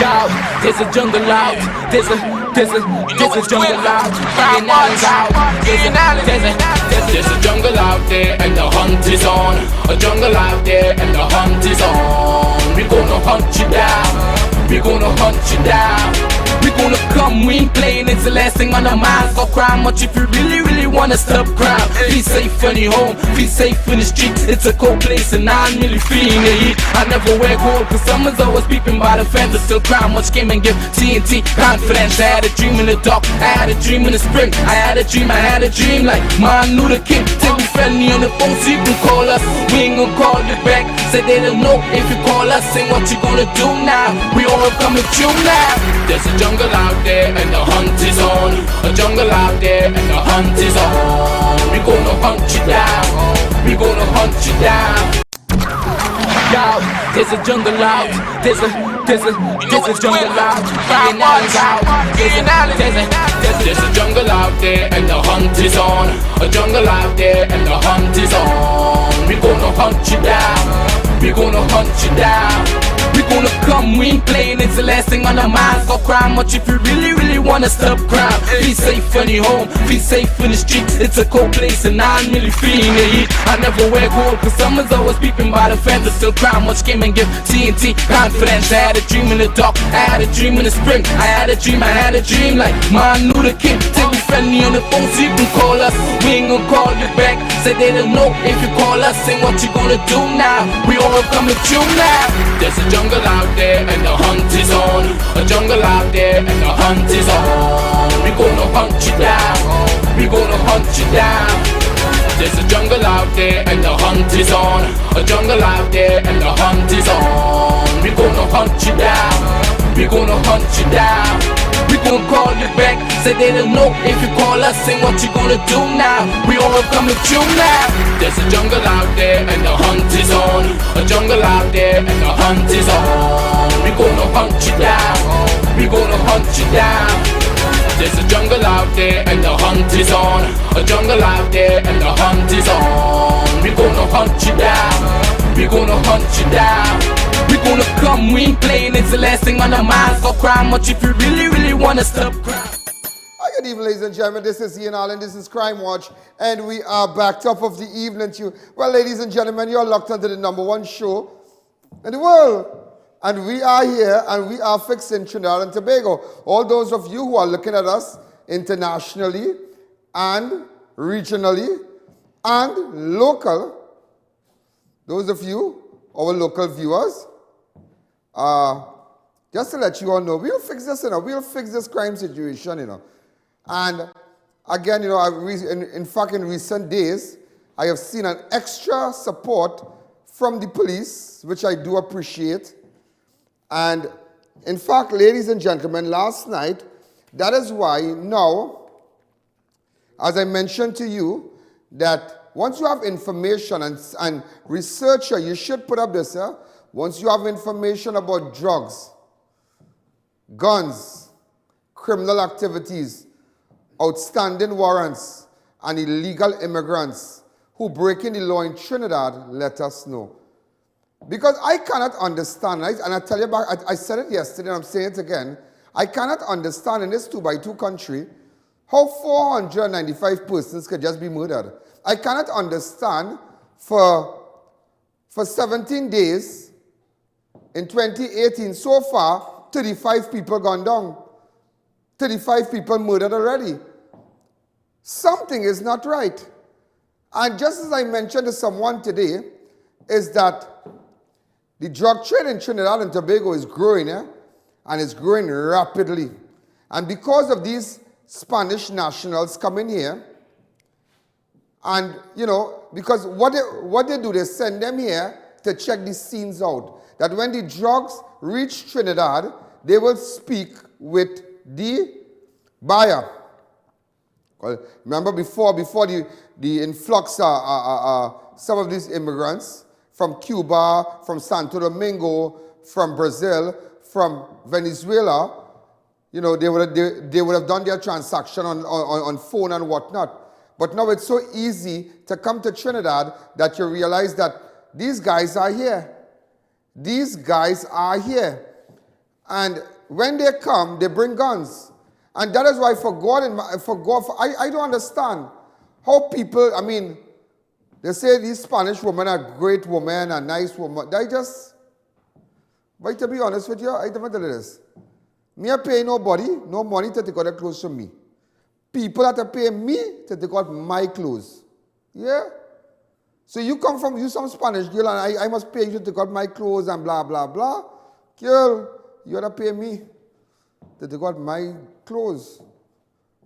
Yo, there's a jungle out. There's a jungle out. There's a jungle out there and the hunt is on. A jungle out there and the hunt is on. We gonna hunt you down. We gonna hunt you down. We gonna come, we ain't playing, it's the last thing on our minds. Go cry much if you really wanna stop crime. Be safe in your home, be safe in the streets. It's a cold place and I'm really feeling the heat. I never wear gold cause someone's always peeping by the fence. I still cry much, came and give TNT confidence. I had a dream in the dark, I had a dream in the spring. I had a dream like Martin Luther King. Till we friendly on the phone so you can call us. We ain't gonna call you back, say they don't know if you call us. Say what you gonna do now, we all coming through now. There's a jungle out there and the hunt is on. A jungle out there and the hunt is on. We gonna hunt you down. We gonna hunt you down. Yo, there's a jungle out. There's a jungle out. There's a jungle out there and the hunt is on. A jungle out there and the hunt is on. We gonna hunt you down. We gonna hunt you down. We gonna come, we ain't playing, it's the last thing on our minds. Go cry much if you really wanna stop crime. Be safe in your home, be safe in the streets. It's a cold place and I'm really feeling the heat. I never wear gold cause someone's always peeping by the fence. I still cry much, came and give TNT confidence. I had a dream in the dark, I had a dream in the spring. I had a dream like Martin Luther King. Till we friendly on the phone so you can call us. We ain't gonna call you back, say they don't know if you call us. Say what you gonna do now, we all coming through now. There's a jungle out there and the hunt is on. A jungle out there and the hunt is on. We gonna hunt you down. We gonna hunt you down. There's a jungle out there and the hunt is on. A jungle out there and the hunt is on. We gonna hunt you down. We gonna hunt you down. We gon' call you back, say they don't know if you call us. Say what you gonna do now, we all coming through now. There's a jungle out there and the hunt is on. A jungle out there and the hunt is on. We gonna hunt you down. We gonna hunt you down. There's a jungle out there and the hunt is on. A jungle out there and the hunt is on. We gonna hunt you down. We gonna hunt you down. We gonna come, we ain't playing, it's the last thing on our minds. Go cry much if you really wanna stop crime. Hi, good evening, ladies and gentlemen. This is I.A.N, this is Crime Watch, and we are back top of the evening to you. Well, ladies and gentlemen, you're locked onto the #1 show in the world. And we are here, and we are fixing Trinidad and Tobago. All those of you who are looking at us internationally and regionally and local, those of you, our local viewers, just to let you all know, we'll fix this, we'll fix this crime situation, And again, in fact, in recent days, I have seen an extra support from the police, which I do appreciate. And in fact, ladies and gentlemen, last night, that is why now, as I mentioned to you, that once you have information and researcher, you should put up this, once you have information about drugs, guns, criminal activities, outstanding warrants, and illegal immigrants who break in the law in Trinidad, let us know. Because I cannot understand, and I tell you back, I said it yesterday and I'm saying it again, I cannot understand in this 2x2 country how 495 persons could just be murdered. I cannot understand for 17 days in 2018, so far, 35 people gone down. 35 people murdered already. Something is not right. And just as I mentioned to someone today, is that the drug trade in Trinidad and Tobago is growing, and it's growing rapidly. And because of these Spanish nationals coming here, and, because what they do, they send them here to check the scenes out. That when the drugs reach Trinidad, they will speak with the buyer. Remember before the influx, some of these immigrants from Cuba, from Santo Domingo, from Brazil, from Venezuela, they would have done their transaction on phone and whatnot. But now it's so easy to come to Trinidad that you realize that these guys are here. These guys are here. And when they come, they bring guns. And that is why I don't understand how people, I mean, they say these Spanish women are great women and nice women. But to be honest with you, I tell you this. Me I pay nobody no money to take out their clothes from me. People have to pay me to take out my clothes. Yeah? So you come from, you some Spanish girl and I must pay you to take out my clothes and blah, blah, blah. Girl, you have to pay me to take out my clothes.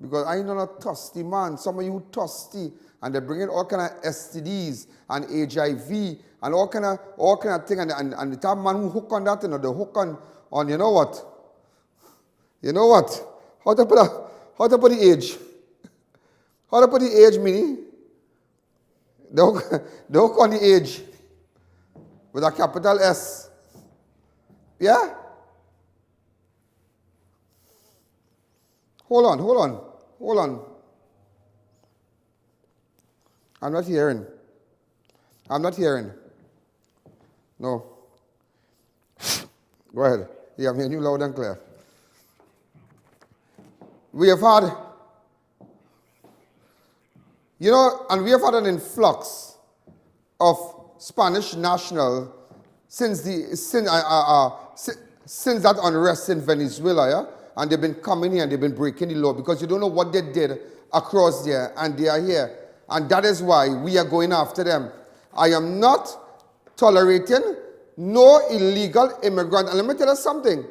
Because I know a thirsty man. Some of you thirsty. And they bring in all kind of STDs and HIV and all kind of thing. And the type of man who hook on that, you know, the hook on you know what? You know what? How to put the age? How to put the age, meaning? The hook on the age with a capital S. Yeah? Hold on. I'm not hearing. No. Go ahead. Yeah, I'm hearing you loud and clear. We have had, you know, and we have had an influx of Spanish national since that unrest in Venezuela, yeah? And they've been coming here and they've been breaking the law because you don't know what they did across there, and they are here. And that is why we are going after them. I am not tolerating no illegal immigrant. And let me tell you something.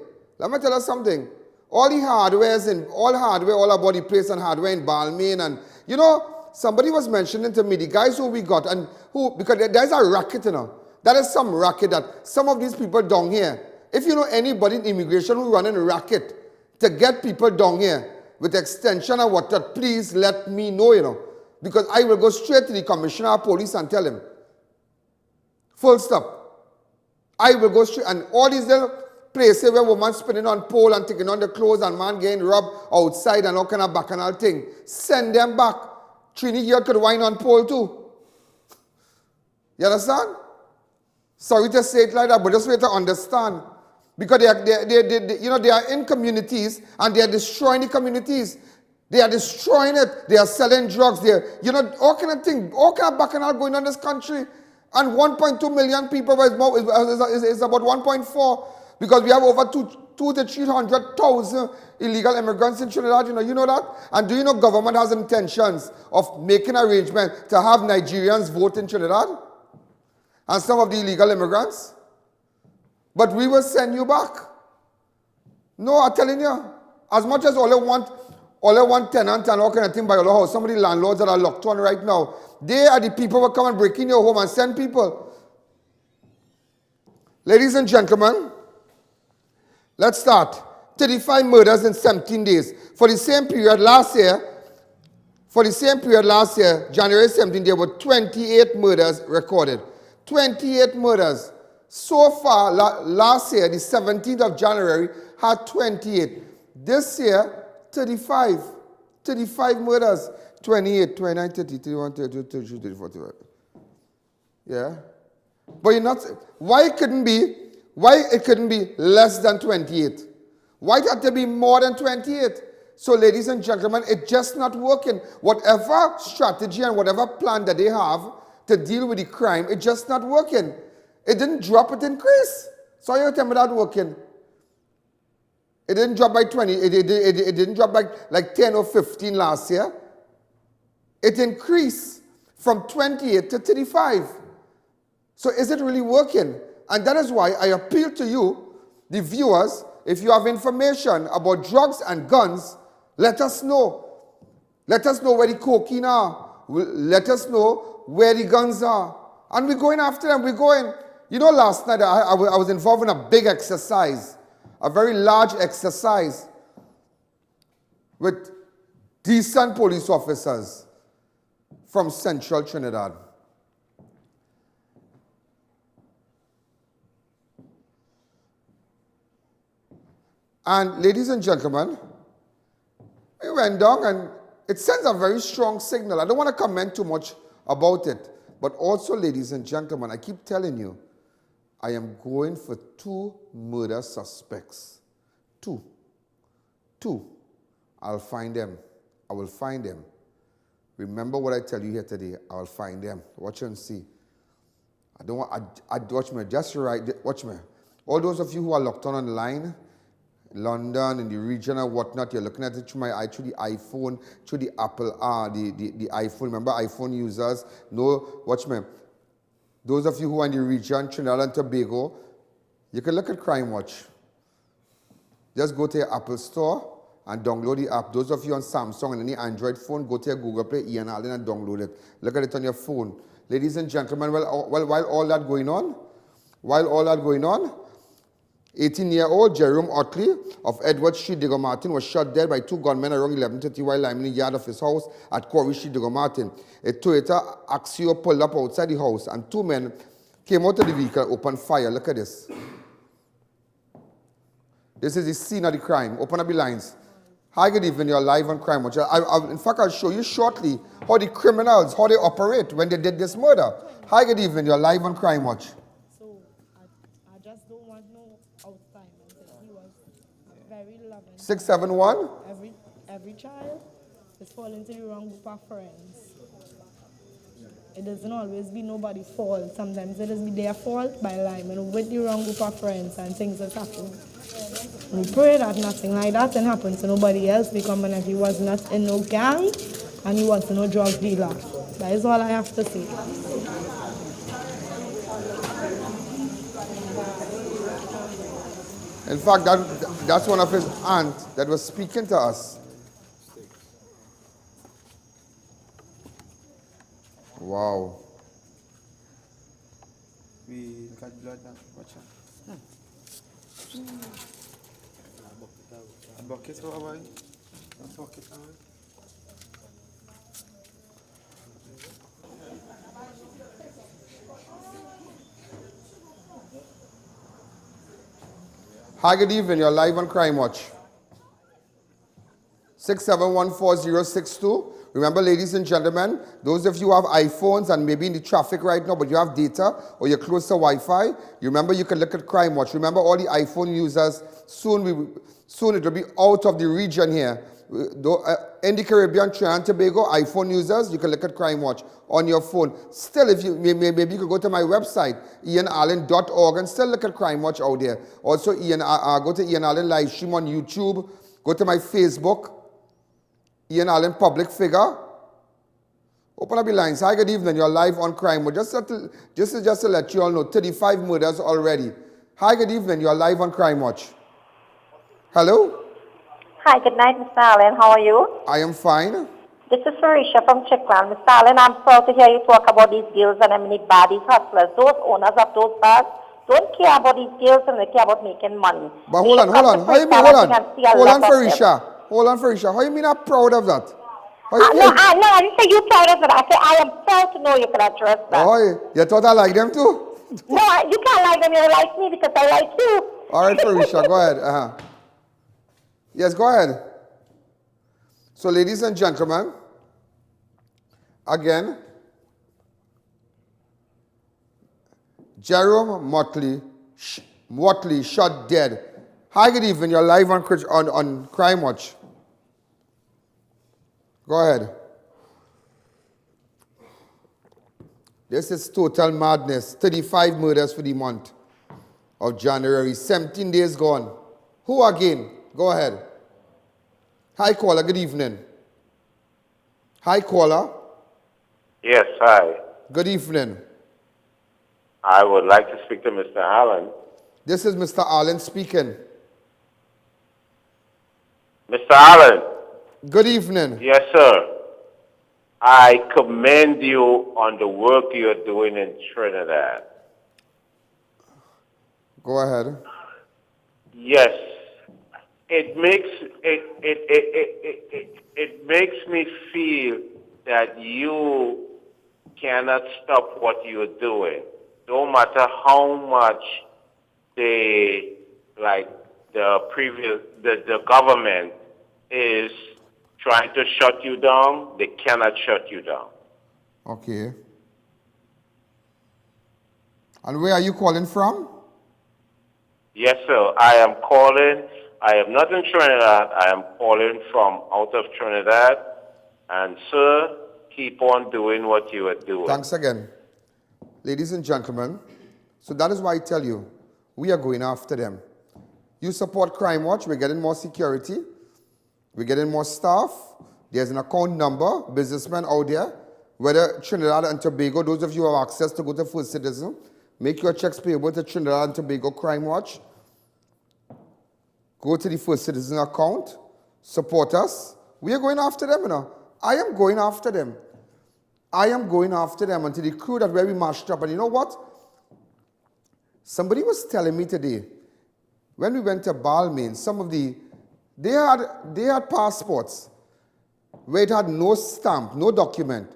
All the hardware, all about the place and hardware in Balmain. And, you know, somebody was mentioning to me, the guys who we got, and who, because there's a racket, you know. That is some racket that some of these people down here, if you know anybody in immigration who running a racket to get people down here with extension or what, please let me know, you know. Because I will go straight to the commissioner of police and tell him. Full stop. I will go straight, and all these little places where women spinning on pole and taking on the clothes and man getting rubbed outside and all kind of bacchanal thing. Send them back. Trini here could whine on pole too. You understand? Sorry to say it like that, but just wait to understand. Because they are in communities and they are destroying the communities. They are destroying it. They are selling drugs. You know, all kind of thing, all kind of bacchanal going on in this country. And 1.2 million people is about 1.4 because we have over 200,000 to 300,000 illegal immigrants in Trinidad. You know that? And do you know government has intentions of making arrangements to have Nigerians vote in Trinidad? And some of the illegal immigrants? But we will send you back. No, I'm telling you. As much as all I want tenant and all kind of thing by your house, some of the landlords that are locked on right now, they are the people who come and break in your home and send people. Ladies and gentlemen, let's start. 35 murders in 17 days. For the same period last year, January 17, there were 28 murders recorded. 28 murders. So far, last year, the 17th of January, had 28. This year, 35. 35 murders. 28, 29, 30, 31, 32, 33, 34, 35. Yeah? But you're not... Why it couldn't be less than 28? Why it had to be more than 28? So, ladies and gentlemen, it's just not working. Whatever strategy and whatever plan that they have to deal with the crime, it's just not working. It didn't drop, it increased. So you tell me that working. It didn't drop by 20. It didn't drop by like 10 or 15 last year. It increased from 28 to 35. So is it really working? And that is why I appeal to you, the viewers, if you have information about drugs and guns, let us know. Let us know where the cocaine are. Let us know where the guns are. And we're going after them. We're going. You know, last night I was involved in a big exercise, a very large exercise with decent police officers from Central Trinidad. And ladies and gentlemen, we went down and it sends a very strong signal. I don't want to comment too much about it. But also, ladies and gentlemen, I keep telling you, I am going for 2 murder suspects. Two. I'll find them. I will find them. Remember what I tell you here today. I'll find them. Watch and see. I don't want, watch me, just right, watch me. All those of you who are locked on online, London and the region and whatnot, you're looking at it through my eye, through the iPhone, through the Apple, the iPhone. Remember, iPhone users, no, watch me. Those of you who are in the region, Trinidad and Tobago, you can look at Crime Watch. Just go to your Apple store and download the app. Those of you on Samsung and any Android phone, go to your Google Play, I.A.N and download it. Look at it on your phone. Ladies and gentlemen, while all that going on, 18-year-old Jerome OTTLEY of Edward Street, Diego Martin, was shot dead by 2 gunmen around 11:30 while lying in the yard of his house at QUARRY Street, Diego Martin. A Toyota AXIO pulled up outside the house and 2 men came out of the vehicle and opened fire. Look at this. This is the scene of the crime. Open up the lines. Hi, good evening. You're live on Crime Watch. In fact, I'll show you shortly how the criminals, how they operate when they did this murder. Hi, good evening. You're live on Crime Watch. So I just don't want no outside. He was very loving. 671? Every child is falling to the wrong group of friends. It doesn't always be nobody's fault. Sometimes it is their fault by lying with the wrong group of friends and things that happen. We pray that nothing like that can happen to nobody else because if he was not in no gang and he was no drug dealer. That is all I have to say. In fact, that's one of his aunts that was speaking to us. Wow. We got blood now. Watch out. A bucket for a while. A bucket for a while. Hi, good evening. You're live on Crime Watch. 6714062. Remember, ladies and gentlemen, those of you who have iPhones and maybe in the traffic right now, but you have data or you're close to Wi-Fi, you remember you can look at Crime Watch. Remember, all the iPhone users, soon it will be out of the region here. In the Caribbean, Trinidad and Tobago, iPhone users, you can look at Crime Watch on your phone. Still, if you maybe you could go to my website, IANAllen.org, and still look at Crime Watch out there. Also, go to I.A.N Allen live stream on YouTube. Go to my Facebook, I.A.N Allen public figure. Open up the lines. Hi, good evening. You're live on Crime Watch. Just to let you all know, 35 murders already. Hi, good evening. You're live on Crime Watch. Hello? Hi, good night, Mr. Allen. How are you? I am fine. This is Farisha from Chickland. Mr. Allen, I'm proud to hear you talk about these girls and how many baddies, hustlers. Those owners of those bars don't care about these girls and they care about making money. But hold on. How you mean, Hold on, Farisha. How you mean I'm proud of that? No, I didn't say you're proud of it. I said I am proud to know you can address that. Oh, you thought I like them too? No, you can't like them. You like me because I like you. All right, Farisha, go ahead. Yes, go ahead. So, ladies and gentlemen, again, Jerome Motley shot dead. Hi, good evening. You're live on Crime Watch. Go ahead. This is total madness. 35 murders for the month of January. 17 days gone. Who again? Go ahead. Hi, caller. Good evening. Hi, caller. Yes, hi. Good evening. I would like to speak to Mr. Allen. This is Mr. Allen speaking. Mr. Allen. Good evening. Yes, sir. I commend you on the work you're doing in Trinidad. Go ahead. Yes. It makes me feel that you cannot stop what you're doing. No matter how much the government is trying to shut you down, they cannot shut you down. Okay. And where are you calling from? Yes, sir. I am calling I am not in Trinidad. I am calling from out of Trinidad. And, sir, keep on doing what you are doing. Thanks again. Ladies and gentlemen, so that is why I tell you, we are going after them. You support Crime Watch, we're getting more security, we're getting more staff, there's an account number, businessmen out there, whether Trinidad and Tobago, those of you who have access to go to First Citizen, make your checks payable to Trinidad and Tobago Crime Watch. Go to the First Citizen account, support us. We are going after them, you know. I am going after them. I am going after them until the crew that where we marched up. And you know what? Somebody was telling me today, when we went to Balmain, some of they had passports where it had no stamp, no document.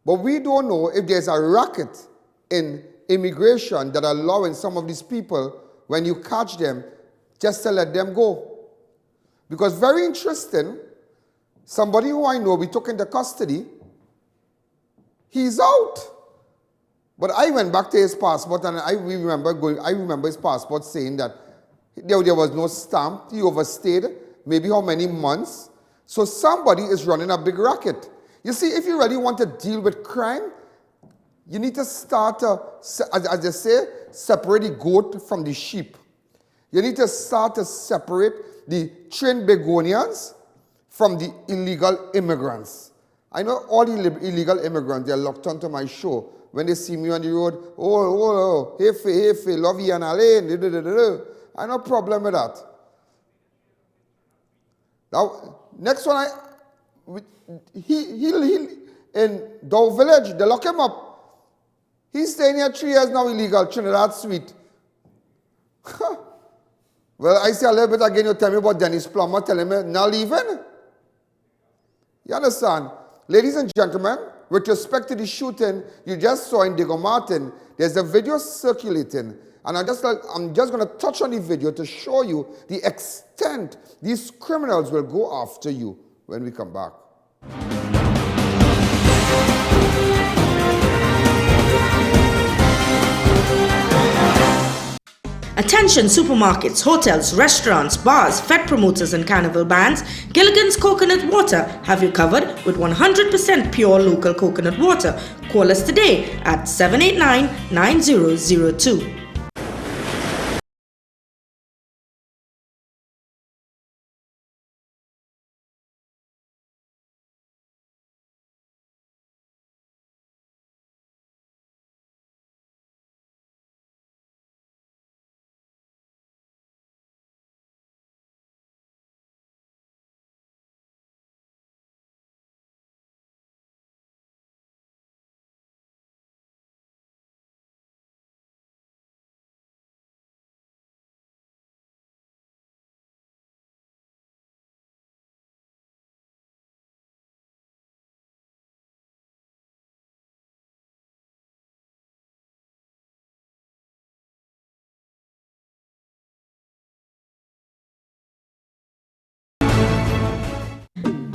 But we don't know if there's a racket in immigration that allowing some of these people, when you catch them, just to let them go. Because very interesting, somebody who I know we took into custody, he's out. But I went back to his passport and I remember his passport saying that there was no stamp, he overstayed maybe how many months. So somebody is running a big racket. You see, if you really want to deal with crime, you need to start to, as they say, separate the goat from the sheep. You need to start to separate the trained Begonians from the illegal immigrants. I know all the illegal immigrants, they're locked onto my show. When they see me on the road, oh, hey, love you and Alain, I no problem with that. Now, next one, he in Dow Village, they lock him up. He's staying here 3 years now illegal, Trinidad Suite. Well, I say a little bit again, you tell me about Dennis Plummer, telling me, not leaving? You understand? Ladies and gentlemen, with respect to the shooting you just saw in Diego Martin, there's a video circulating. And I'm just going to touch on the video to show you the extent these criminals will go after you when we come back. Attention supermarkets, hotels, restaurants, bars, Fed promoters and carnival bands, Gilligan's Coconut Water have you covered with 100% pure local coconut water. Call us today at 789-9002.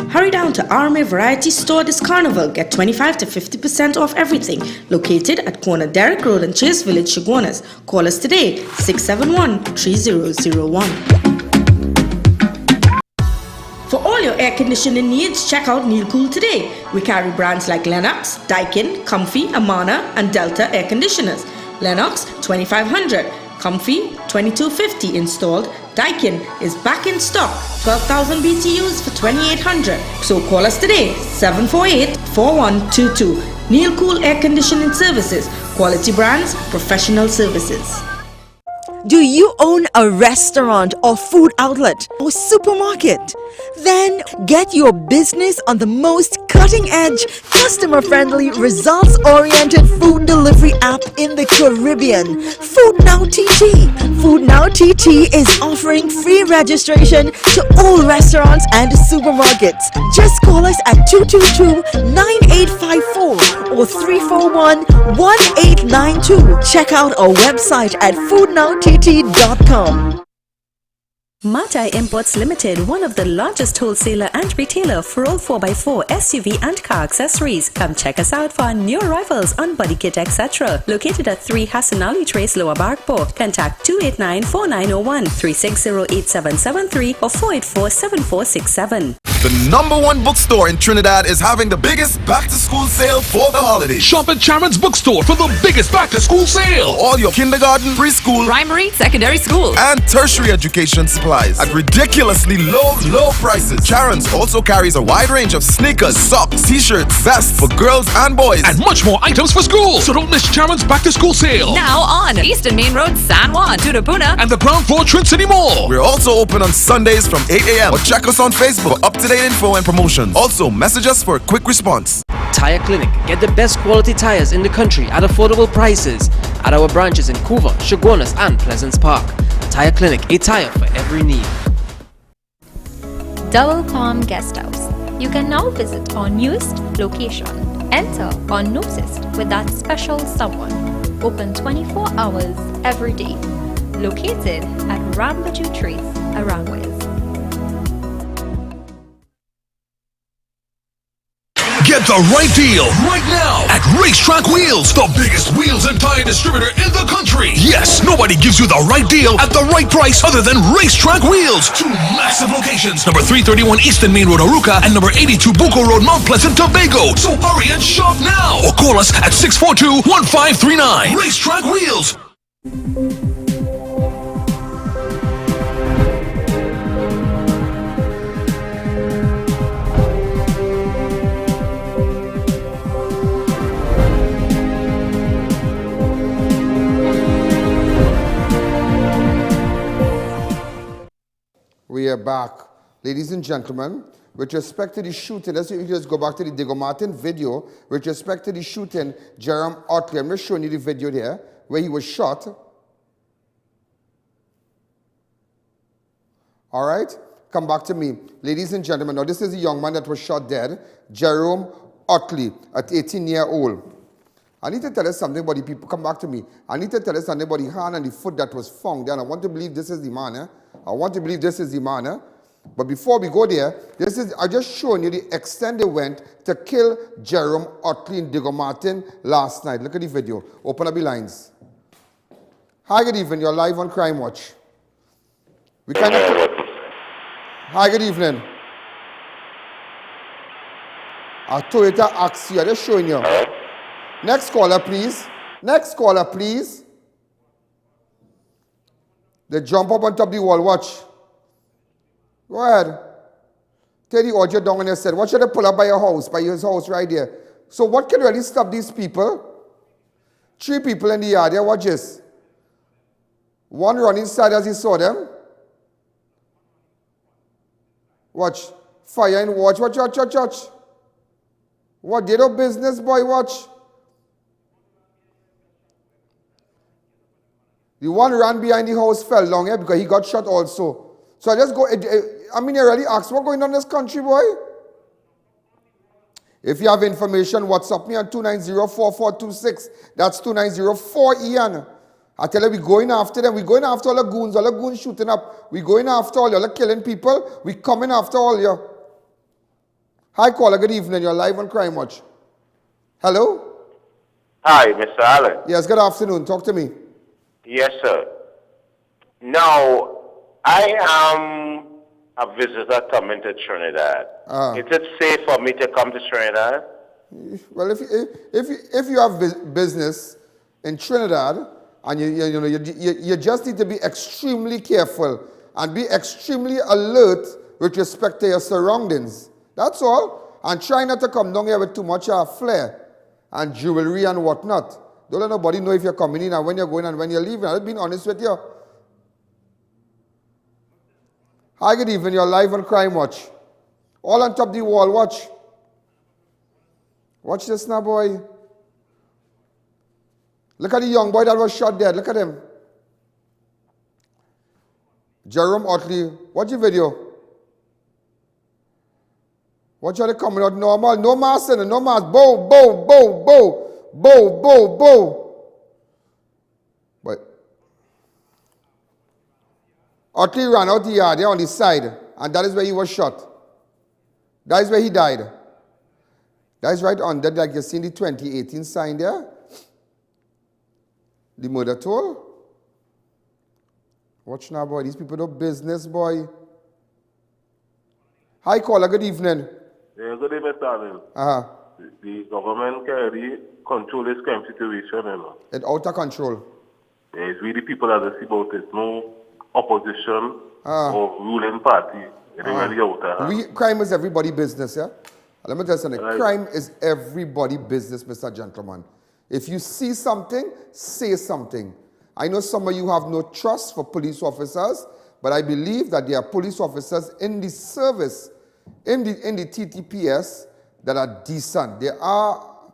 Hurry down to Army Variety Store this carnival. Get 25 to 50% off everything. Located at corner Derrick Road and Chase Village, Chaguanas. Call us today, 671-3001. For all your air conditioning needs, check out Neil Cool today. We carry brands like Lennox, Daikin, Comfy, Amana, and Delta air conditioners. Lennox 2500, Comfy 2250 installed. Daikin is back in stock, 12,000 BTUs for 2,800. So call us today, 748-4122. Neil Cool Air Conditioning Services. Quality brands, professional services. Do you own a restaurant or food outlet or supermarket? Then get your business on the most cutting-edge, customer-friendly, results-oriented food delivery app in the Caribbean, Food Now TT. Food Now TT is offering free registration to all restaurants and supermarkets. Just call us at 222-9854 or 341-1892. Check out our website at foodnowtt.com. Matai Imports Limited, one of the largest wholesaler and retailer for all 4x4 SUV and car accessories. Come check us out for our new arrivals on body kit, etc. Located at 3 Hassan Ali Trace, Lower Barkpore. Contact 289-4901, 360-8773 or 484-7467. The #1 bookstore in Trinidad is having the biggest back-to-school sale for the holidays. Shop at Charon's Bookstore for the biggest back-to-school sale. All your kindergarten, preschool, primary, secondary school, and tertiary education supplies at ridiculously low prices. Charon's also carries a wide range of sneakers, socks, t-shirts, vests for girls and boys, and much more items for school. So don't miss Charon's back-to-school sale. Now on Eastern Main Road, San Juan, Tutapuna, and the ground floor Trin City Mall. We're also open on Sundays from 8 a.m. or check us on Facebook for up-to-date info and promotions. Also, message us for a quick response. Tire Clinic. Get the best quality tires in the country at affordable prices at our branches in Couva, Chaguanas, and Pleasance Park. Tire Clinic, a tire for every need. Double Palm Guest House. You can now visit our newest location. Enter unnoticed with that special someone. Open 24 hours every day. Located at Rambaju Trace, Arangwes. Get the right deal right now at Racetrack Wheels, the biggest wheels and tire distributor in the country. Yes, nobody gives you the right deal at the right price other than Racetrack Wheels. 2 massive locations, number 331 Eastern Main Road, Aruca, and number 82 Bucco Road, Mount Pleasant, Tobago. So hurry and shop now or call us at 642-1539. Racetrack Wheels. We are back. Ladies and gentlemen, with respect to the shooting, let's just go back to the Diego Martin video. With respect to the shooting, Jerome OTTLEY, I'm just showing you the video there where he was shot. All right? Come back to me. Ladies and gentlemen, now this is a young man that was shot dead, Jerome OTTLEY, at 18 years old. I need to tell you something about the people. Come back to me. I need to tell you something about the hand and the foot that was found there. And I want to believe this is the man. Eh? I want to believe this is the man. Eh? But before we go there, I just showing you the extent they went to kill Jerome OTTLEY in Diego Martin last night. Look at the video. Open up the lines. Hi, good evening. You're live on Crime Watch. Hi, good evening. A Toyota AXIO. I'm just showing you. Next caller, please. Next caller, please. They jump up on top of the wall. Watch. Go ahead. Take the audio down on your set. Watch they pull up by your house, by his house right there. So what can really stop these people? 3 people in the yard there. Watch this. One run inside as he saw them. Watch. Fire and watch. Watch. What? They do business, boy. Watch. The one ran behind the house fell down here because he got shot also. So I just go, I mean, you really ask, what's going on in this country, boy? If you have information, WhatsApp me on 290-4426. That's 290-4-E-N. I tell you, we're going after them. We're going after all the goons shooting up. We're going after all you, killing people. We're coming after all you. Hi, caller, good evening. You're live on Crime Watch. Hello? Hi, Mr. Allen. Yes, good afternoon. Talk to me. Yes, sir. Now, I am a visitor coming to Trinidad. Is it safe for me to come to Trinidad? Well, if you have business in Trinidad, and you just need to be extremely careful and be extremely alert with respect to your surroundings. That's all. And try not to come down here with too much flair and jewelry and whatnot. Don't let nobody know if you're coming in and when you're going and when you're leaving. I'm being honest with you. Hi, good evening. You're live on Crime Watch. All on top of the wall. Watch. Watch this now, boy. Look at the young boy that was shot dead. Look at him. Jerome OTTLEY. Watch the video. Watch how they coming out normal. No mask in it. No mask. Bow. But OTTLEY ran out the yard there on the side, and that is where he was shot. That is where he died. That is right under, like you see in the 2018 sign there. The murder toll. Watch now, boy. These people do business, boy. Hi, caller. Good evening. Yeah, good evening, Stalin. The government can really control this crime situation, you know. It's out of control. Yeah, it's really people that see about it. No opposition or ruling party. It's really out. Crime is everybody's business, yeah? Let me tell you something. Right. Crime is everybody's business, Mr. Gentleman. If you see something, say something. I know some of you have no trust for police officers, but I believe that there are police officers in the service, in the TTPS, that are decent. They are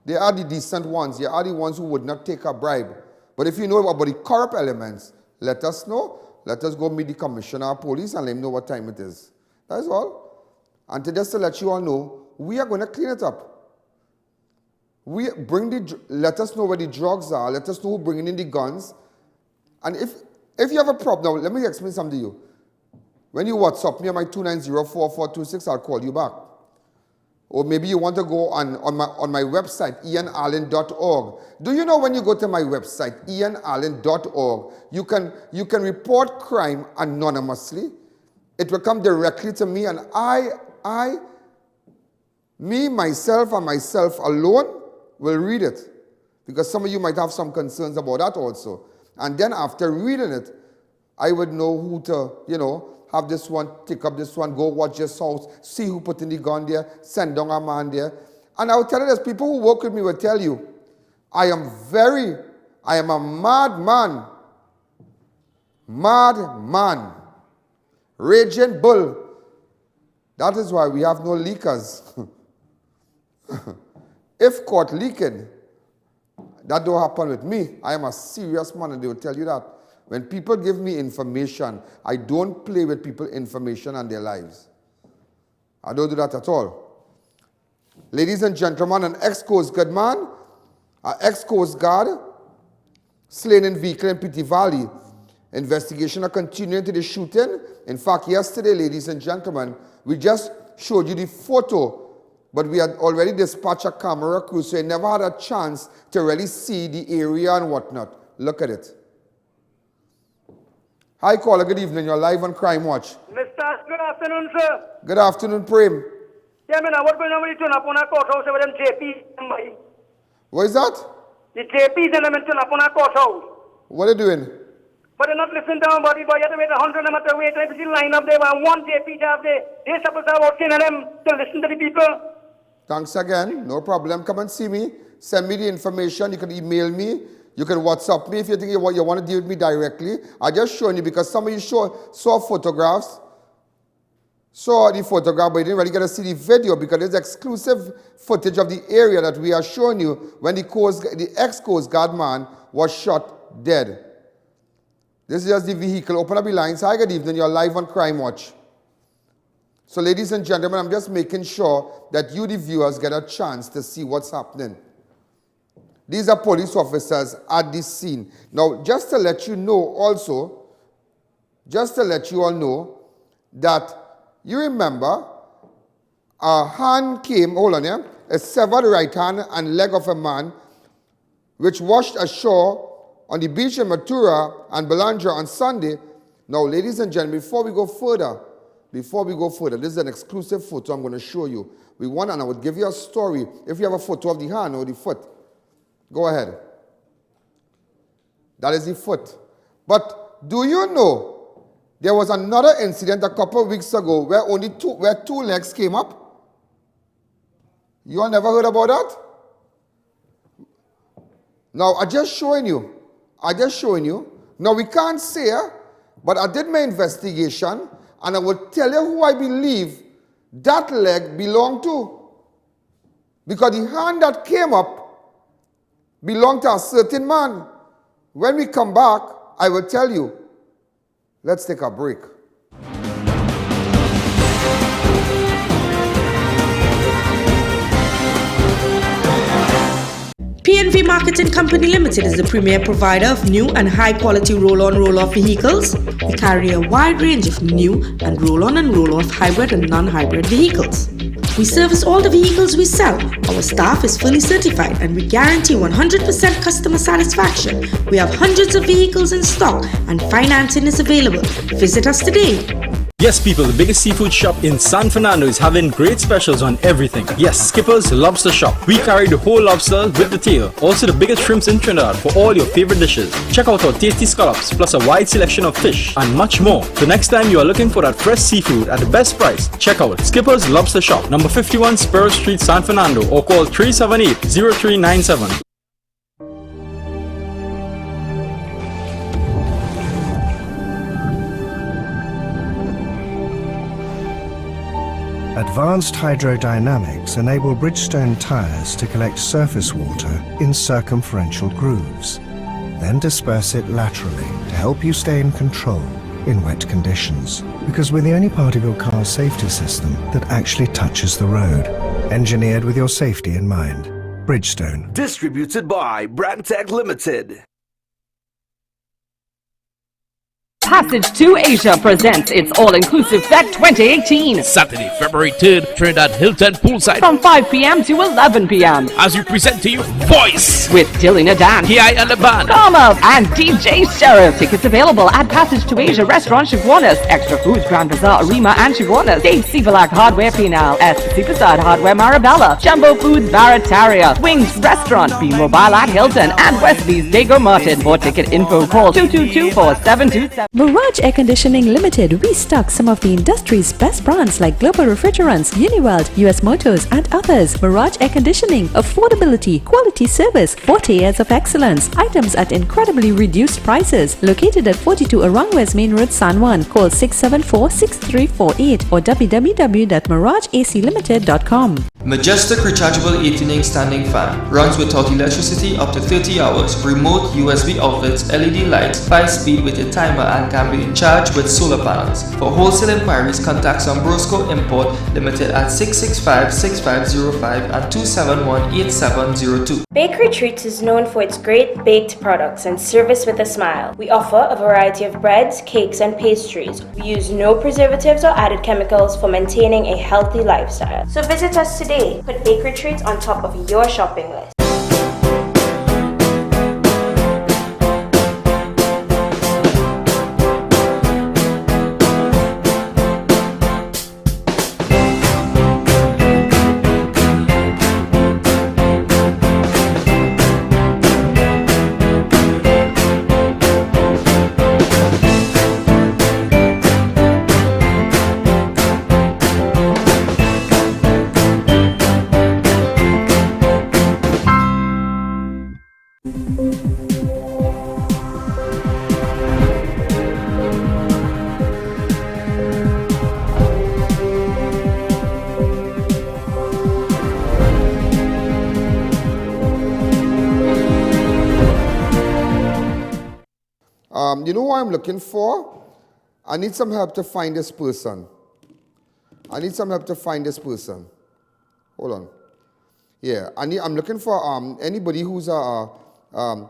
the decent ones. They are the ones who would not take a bribe. But if you know about the corrupt elements, let us know. Let us go meet the commissioner of police and let him know what time it is. That is all. And just to let you all know, we are going to clean it up. Let us know where the drugs are. Let us know who's bringing in the guns. And if you have a problem, now let me explain something to you. When you WhatsApp me on my 290-4426, I'll call you back. Or maybe you want to go on my website, IANAllen.org. Do you know when you go to my website, IANAllen.org, you can report crime anonymously. It will come directly to me, and myself alone will read it. Because some of you might have some concerns about that also. And then after reading it, I would know who to, have this one, take up this one, go watch this house, see who put in the gun there, send down a man there. And I will tell you this, people who work with me will tell you, I am a madman. Madman. Raging bull. That is why we have no leakers. If caught leaking, that don't happen with me. I am a serious man, and they will tell you that. When people give me information, I don't play with people's information and their lives. I don't do that at all. Ladies and gentlemen, an ex-Coast Guard man, an ex-Coast Guard, slain in vehicle in Petite Valley. Investigation are continuing to the shooting. In fact, yesterday, ladies and gentlemen, we just showed you the photo, but we had already dispatched a camera crew, so you never had a chance to really see the area and whatnot. Look at it. Hi, caller. Good evening. You're live on Crime Watch. Mr. Good afternoon, sir. Good afternoon, Prem. Yeah, man, what's going on with you turn up on a courthouse with them JPs? What is that? The JPs and them turn up on a courthouse. What are they doing? But they're not listening to somebody, but you have to wait 100 of them have to wait. If you line up there, one JP to have there. They're supposed to have about 10 of them to listen to the people. Thanks again. No problem. Come and see me. Send me the information. You can email me. You can WhatsApp me if you think you want to deal with me directly. I just showing you because some of you saw photographs, saw the photograph, but you didn't really get to see the video because there's exclusive footage of the area that we are showing you when the ex-Coast Guard man was shot dead. This is just the vehicle. Open up the lines. Hi, good evening. You're live on Crime Watch. So, ladies and gentlemen, I'm just making sure that you, the viewers, get a chance to see what's happening. These are police officers at this scene. Now, just to let you know also, just to let you all know that you remember a hand came, hold on here, a severed right hand and leg of a man which washed ashore on the beach in Matura and Belandra on Sunday. Now, ladies and gentlemen, before we go further, this is an exclusive photo I'm going to show you. And I would give you a story if you have a photo of the hand or the foot. Go ahead. That is the foot. But do you know there was another incident a couple of weeks ago where two legs came up? You all never heard about that? Now, I'm just showing you. Now, we can't say, but I did my investigation, and I will tell you who I believe that leg belonged to. Because the hand that came up belonged to a certain man. When we come back, I will tell you. Let's take a break. PNV Broadway Marketing Company Limited is the premier provider of new and high-quality roll-on, roll-off vehicles. We carry a wide range of new and roll-off hybrid and non-hybrid vehicles. We service all the vehicles we sell. Our staff is fully certified and we guarantee 100% customer satisfaction. We have hundreds of vehicles in stock and financing is available. Visit us today. Yes, people, the biggest seafood shop in San Fernando is having great specials on everything. Yes, Skipper's Lobster Shop. We carry the whole lobster with the tail. Also the biggest shrimps in Trinidad for all your favorite dishes. Check out our tasty scallops, plus a wide selection of fish and much more. The next time you are looking for that fresh seafood at the best price, check out Skipper's Lobster Shop, number 51 Sparrow Street, San Fernando, or call 378-0397. Advanced hydrodynamics enable Bridgestone tires to collect surface water in circumferential grooves, then disperse it laterally to help you stay in control in wet conditions. Because we're the only part of your car's safety system that actually touches the road. Engineered with your safety in mind. Bridgestone. Distributed by Brandtech Limited. Passage to Asia presents its all-inclusive Fest 2018. Saturday, February 3rd, Trinidad Hilton Poolside. From 5 p.m. to 11 p.m. As we present to you Voice with Dylan Adan, I.A.N and the band, Karma, and DJ Sheriff. Tickets available at Passage to Asia Restaurant Chaguanas, Extra Foods Grand Bazaar Arima and Chaguanas, Dave Sivalak Hardware Penal, S. Superstar Hardware Marabella, Jumbo Foods Barataria, Wings Restaurant, B Mobile at Hilton, and Wesley's Lego Martin. For ticket info, call 222-4727. Mirage Air Conditioning Limited, we stock some of the industry's best brands like Global Refrigerants, Uniworld, US Motors, and others. Mirage Air Conditioning, affordability, quality service, 40 years of excellence, items at incredibly reduced prices. Located at 42 Orang West Main Road, San Juan. Call 674-6348 or www.mirageaclimited.com. Majestic rechargeable 18-inch standing fan. Runs without electricity up to 30 hours. Remote USB outlets, LED lights, 5-speed with a timer, and can be charged with solar panels. For wholesale inquiries, contact Sombrosco Import Limited at 665-6505 and 271-8702. Bakery Treats is known for its great baked products and service with a smile. We offer a variety of breads, cakes, and pastries. We use no preservatives or added chemicals for maintaining a healthy lifestyle. So visit us today. Put Bakery Treats on top of your shopping list. You know what I'm looking for? I need some help to find this person. Hold on. Yeah, I'm looking for anybody who's I'm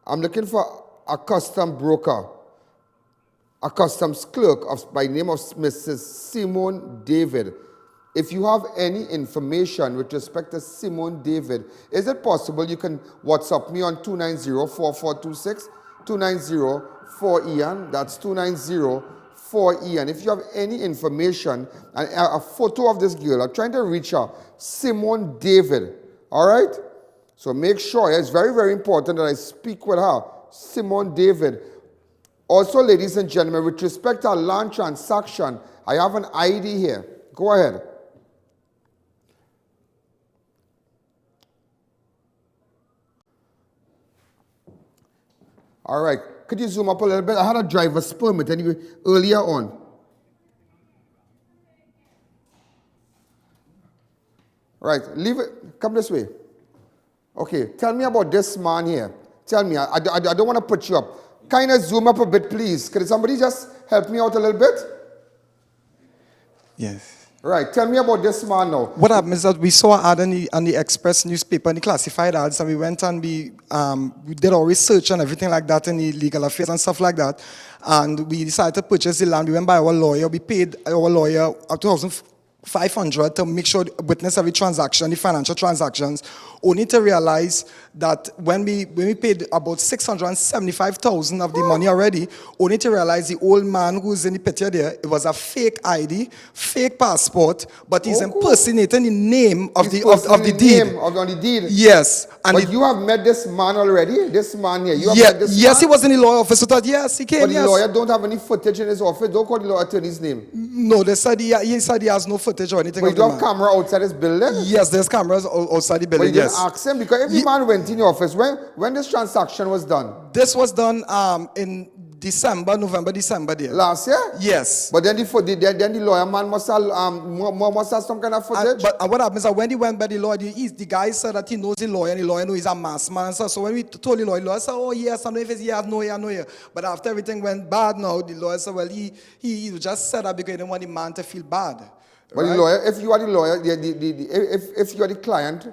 looking for a custom broker, a customs clerk by name of Mrs. Simone David. If you have any information with respect to Simone David, is it possible you can WhatsApp me on 290-4426, 290-4-EAN, that's 290-4-EAN. If you have any information and a photo of this girl, I'm trying to reach her, Simone David, all right? So make sure, it's very, very important that I speak with her, Simone David. Also, ladies and gentlemen, with respect to our land transaction, I have an ID here. Go ahead. All right, could you zoom up a little bit? I had a driver's permit anyway earlier on. Right, leave it, come this way. Okay, tell me about this man here. Tell me, I don't want to put you up. Kind of zoom up a bit, please. Could somebody just help me out a little bit? Yes. Right, tell me about this man now. What happened is that we saw an ad on the Express newspaper, in the classified ads, and we went and we did our research and everything like that in the legal affairs and stuff like that. And we decided to purchase the land. We went by our lawyer. We paid our lawyer $2,500 to make sure witness every transaction, the financial transactions, only to realize that when we paid about $675,000 of the money already, only to realize the old man who's in the picture there, it was a fake ID, fake passport, but he's impersonating the name of the deed. Name of the deed. Yes. And but you have met this man already? This man here. You have met this yes, man? he was in the lawyer office. So that, yes, he came. But the lawyer don't have any footage in his office. Don't call the lawyer attorney's name. No, they said he said he has no footage or anything. But you don't have camera outside his building? Yes, there's cameras outside the building. But you didn't ask him, because if the man went in your office, when this transaction was done? This was done in November, December there. Last year? Yes. But then the lawyer man must have some kind of footage? But what happens is that when he went by the lawyer, the guy said that he knows the lawyer, and the lawyer knows he's a masked man. So when we told the lawyer said, oh yes, I know if it's yes, no, yeah, no, yeah. But after everything went bad now, the lawyer said, well, he just said that because he didn't want the man to feel bad. But the lawyer, if you are the lawyer, if you are the client,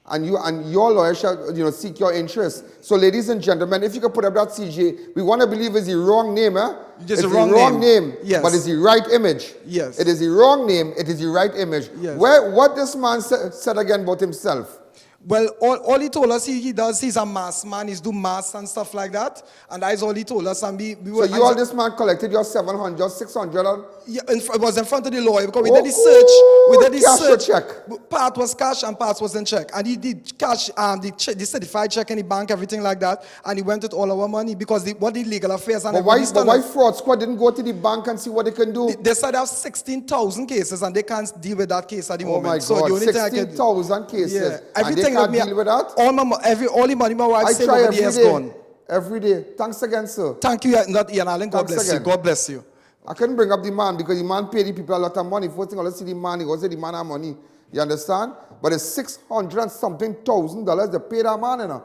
and your lawyer shall seek your interest. So, ladies and gentlemen, if you could put up that CJ, we want to believe it's the wrong name, eh? It's the wrong name, yes. But it's the right image. Yes. It is the wrong name, it is the right image. Yes. What this man said again about himself? Well, all he told us he's a masked man, he's do masks and stuff like that, and that's all he told us. And we were. So all this man collected your 700, 600? Yeah, it was in front of the lawyer because we did the search. We did the search. Check. Part was cash and part was in check, and he did cash the certified check in the bank, everything like that, and he went with all our money because what the legal affairs and. But why fraud squad didn't go to the bank and see what they can do? They said they have 16,000 cases and they can't deal with that case at the moment. Oh my God! 16,000 cases. Yeah, everything can't deal with that? All the money my wife saved over the years gone. Every day. Thanks again, sir. Thank you, I.A.N. God bless you. God bless you. I couldn't bring up the man because the man paid the people a lot of money. First thing I see the man, he goes say the man have money. You understand? But it's $600 and something thousand they pay that man,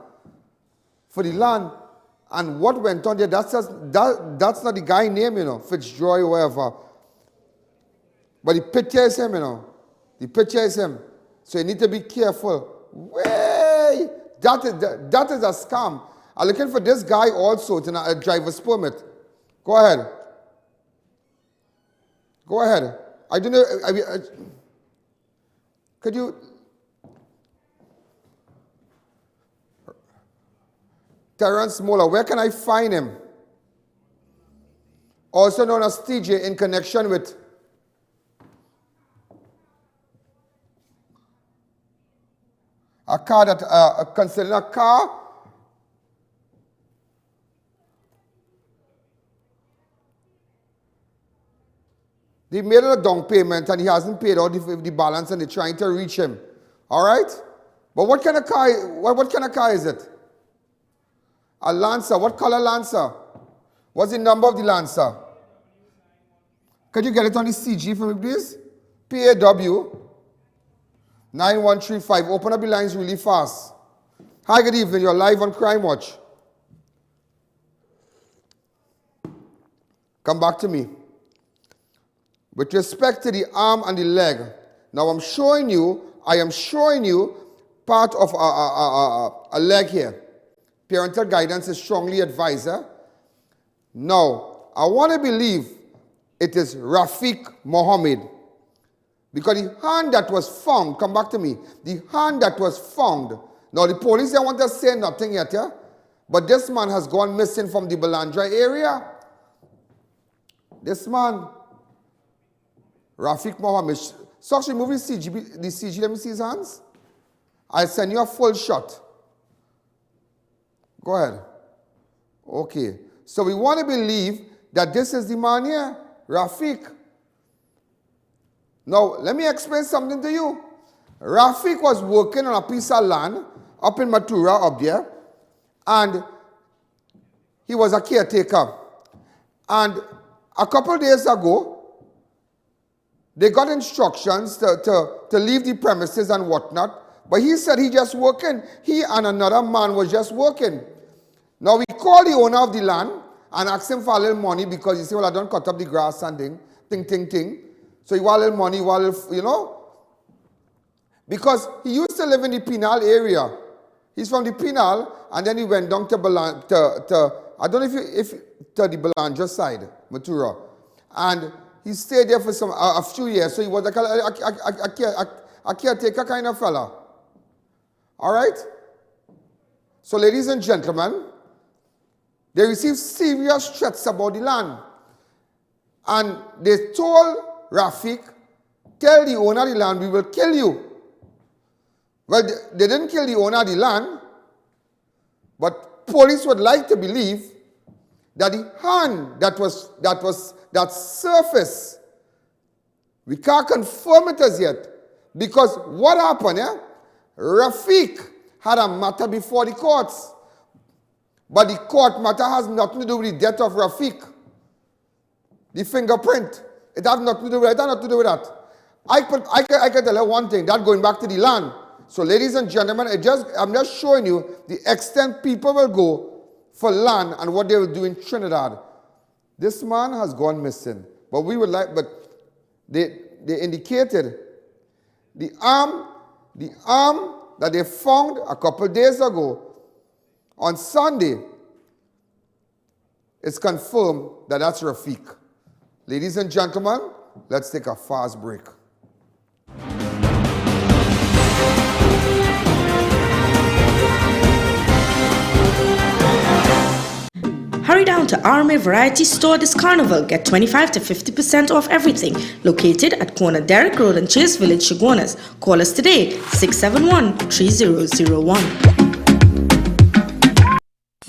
for the land. And what went on there, that's not the guy name, Fitzroy or whatever. But the picture is him, The picture is him. So you need to be careful. Way! That is a scam. I'm looking for this guy also to a driver's permit. Go ahead. Go ahead. I don't know. Could you? Terrence Mola, where can I find him? Also known as TJ, in connection with a car that, concerning a car. They made a down payment and he hasn't paid out the balance and they're trying to reach him. All right? But what kind of car, what kind of car is it? A Lancer. What color Lancer? What's the number of the Lancer? Could you get it on the CG for me, please? PAW 9135. Open up the lines really fast. Hi, good evening. You're live on Crime Watch. Come back to me. With respect to the arm and the leg, now I am showing you part of a leg here. Parental guidance is strongly advised. Now, I want to believe it is Rafiq Mohammed. Because the hand that was found, come back to me, the hand that was found, now the police don't want to say nothing yet, but this man has gone missing from the Balandra area. This man, Rafiq Mohammed. So actually move the CG, let me see his hands. I'll send you a full shot. Go ahead. Okay. So we want to believe that this is the man here, Rafiq. Now, let me explain something to you. Rafiq was working on a piece of land up in Matura up there, and he was a caretaker. And a couple of days ago, they got instructions to leave the premises and whatnot, but he said he just working. He and another man was just working. Now we called the owner of the land and asked him for a little money because he said, well, I don't cut up the grass and ting. So he want a little money, want a little, you know? Because he used to live in the Penal area. He's from the Penal, and then he went down to I don't know if to the Belanja side, Matura. And he stayed there for a few years, so he was like a caretaker kind of fella. All right? So ladies and gentlemen, they received serious threats about the land. And they told Rafik, tell the owner of the land, we will kill you. Well, they didn't kill the owner of the land, but police would like to believe that the hand that surfaced, we can't confirm it as yet. Because what happened, Rafik had a matter before the courts. But the court matter has nothing to do with the death of Rafik. The fingerprint, it has nothing to do with it. It has nothing to do with that. I can tell you one thing, that going back to the land. So ladies and gentlemen, I'm just showing you the extent people will go for land and what they will do in Trinidad. This man has gone missing. But they indicated the arm that they found a couple days ago on Sunday, it's confirmed that that's Rafik. Ladies and gentlemen, let's take a fast break. Hurry down to Army Variety Store this carnival. Get 25 to 50% off everything. Located at corner Derrick Road and Chase Village, Chaguanas. Call us today, 671-3001.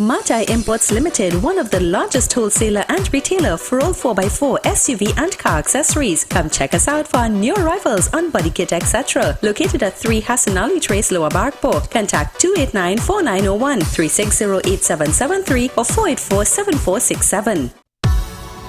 Matai Imports Limited, one of the largest wholesaler and retailer for all 4x4 SUV and car accessories. Come check us out for our new arrivals on body kit, etc. Located at 3 Hassan Ali Trace, Lower Barkport. Contact 289-4901, 360-8773 or 484-7467.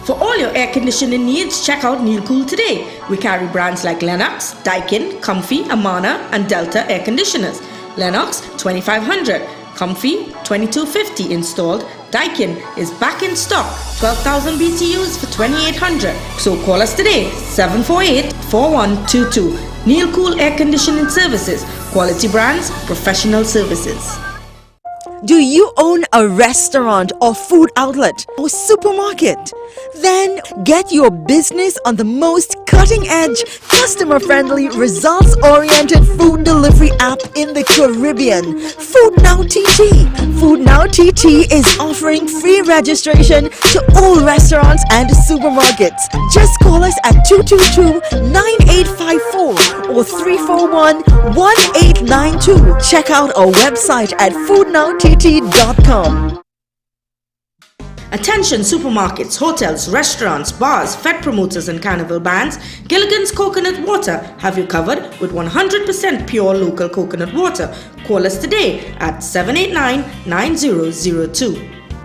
For all your air conditioning needs, check out Neil Cool today. We carry brands like Lennox, Daikin, Comfy, Amana and Delta air conditioners. Lennox 2500. Comfy 2250 installed. Daikin is back in stock, 12,000 BTUs for 2,800. So call us today, 748-4122. Neil Cool Air Conditioning Services, quality brands, professional services. Do you own a restaurant or food outlet or supermarket? Then get your business on the most cutting-edge, customer-friendly, results-oriented food delivery app in the Caribbean, Food Now TT. Food Now TT is offering free registration to all restaurants and supermarkets. Just call us at 222-9854 or 341-1892. Check out our website at foodnowtt.com. Attention supermarkets, hotels, restaurants, bars, Fed promoters and carnival bands, Gilligan's Coconut Water have you covered with 100% pure local coconut water. Call us today at 789-9002.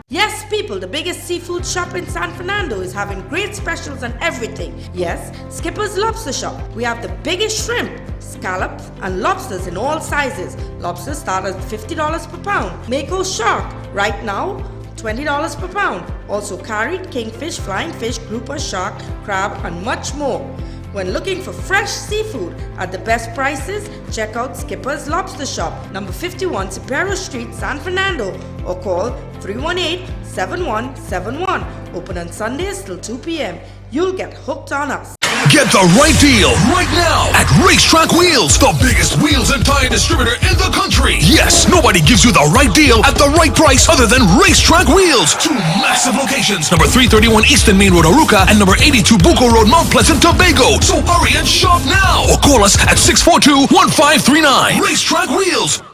Yes, people, the biggest seafood shop in San Fernando is having great specials on everything. Yes, Skipper's Lobster Shop. We have the biggest shrimp, scallops and lobsters in all sizes. Lobsters start at $50 per pound. Mako Shark, right now, $20 per pound. Also carried, kingfish, flying fish, grouper, shark, crab and much more. When looking for fresh seafood at the best prices, check out Skipper's Lobster Shop, number 51 SPARROW Street, San Fernando, or call 318-7171. Open on Sundays till 2 p.m. You'll get hooked on us. Get the right deal right now at Racetrack Wheels, the biggest wheels and tire distributor in the country. Yes, nobody gives you the right deal at the right price other than Racetrack Wheels. 2 massive locations, number 331 Eastern Main Road, Aruca, and number 82 Bucco Road, Mount Pleasant, Tobago. So hurry and shop now or call us at 642-1539. Racetrack Wheels.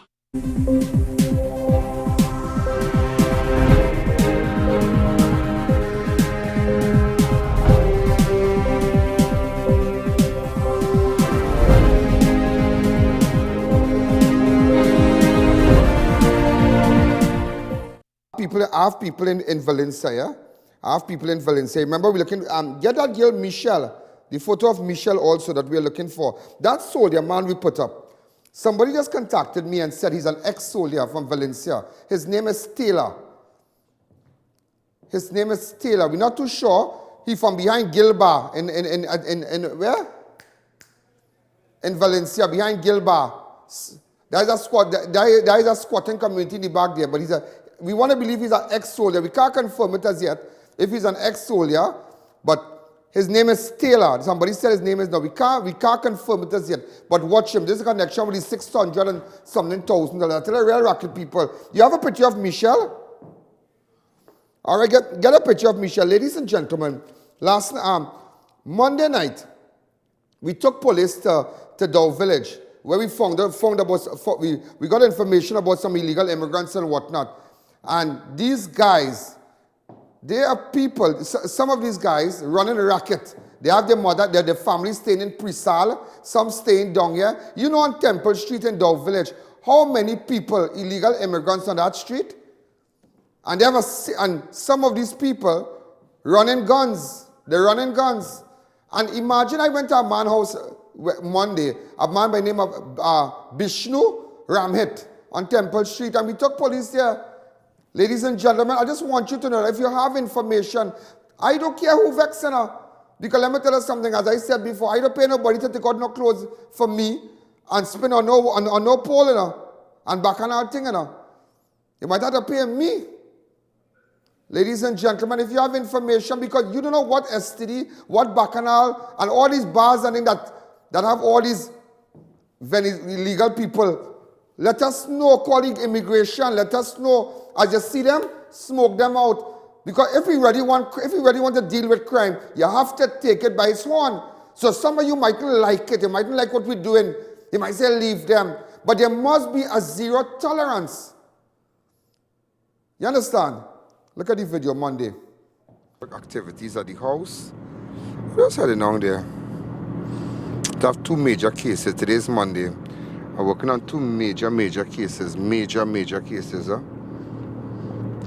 I have people in Valencia, yeah? I have people in Valencia. Remember, we're looking, get that girl Michelle, the photo of Michelle also that we're looking for. That soldier man we put up. Somebody just contacted me and said he's an ex-soldier from Valencia. His name is Taylor. His name is Taylor. We're not too sure he from behind Gilbar in where? In Valencia, behind Gilbar. There is a squatting community in the back there, but we want to believe he's an ex-soldier. We can't confirm it as yet if he's an ex-soldier, but his name is Taylor. Somebody said his name is, no, we can't confirm it as yet, but watch him. This is a connection with the 600 and something thousand dollars. Tell the real racket people. You have a picture of Michelle? All right, get a picture of Michelle. Ladies and gentlemen, last Monday night, we took police to Dow Village, where we found about, we got information about some illegal immigrants and whatnot. And these guys, they are people, some of these guys running a racket. They have their mother, their family staying in Presal, some staying down here. You know, on Temple Street in Dow Village, how many people, illegal immigrants on that street? And some of these people running guns. They're running guns. And imagine I went to a man's house Monday, a man by the name of Bishnu Ramhit on Temple Street, and we took police there. Ladies and gentlemen, I just want you to know that if you have information, I don't care who vexed you, because let me tell you something, as I said before, I don't pay nobody to take out no clothes for me and spin on no pole, and back on our thing, You might have to pay me. Ladies and gentlemen, if you have information, because you don't know what STD, what Bacchanal, and all these bars and things that have all these illegal people, let us know, calling immigration, let us know. As you see them, smoke them out. Because if we really want to deal with crime, you have to take it by its horn. So some of you mightn't like it, you mightn't like what we're doing. You might say leave them. But there must be a zero tolerance. You understand? Look at the video Monday. Activities at the house. What else are they down there? We have two major cases. Today is Monday. I'm working on two major cases. Major cases. I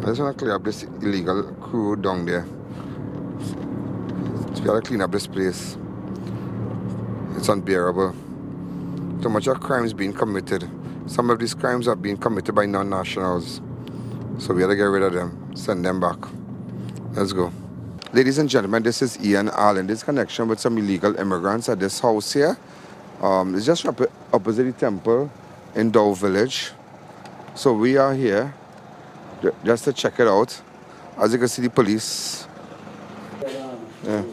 just want to clear up this illegal crew down there. We gotta clean up this place. It's unbearable. Too much of crimes being committed. Some of these crimes are being committed by non-nationals. So we gotta get rid of them. Send them back. Let's go. Ladies and gentlemen, this is I.A.N. Ireland. This connection with some illegal immigrants at this house here. It's just opposite the temple in Dow Village. So we are here just to check it out. As you can see, the police. Yeah.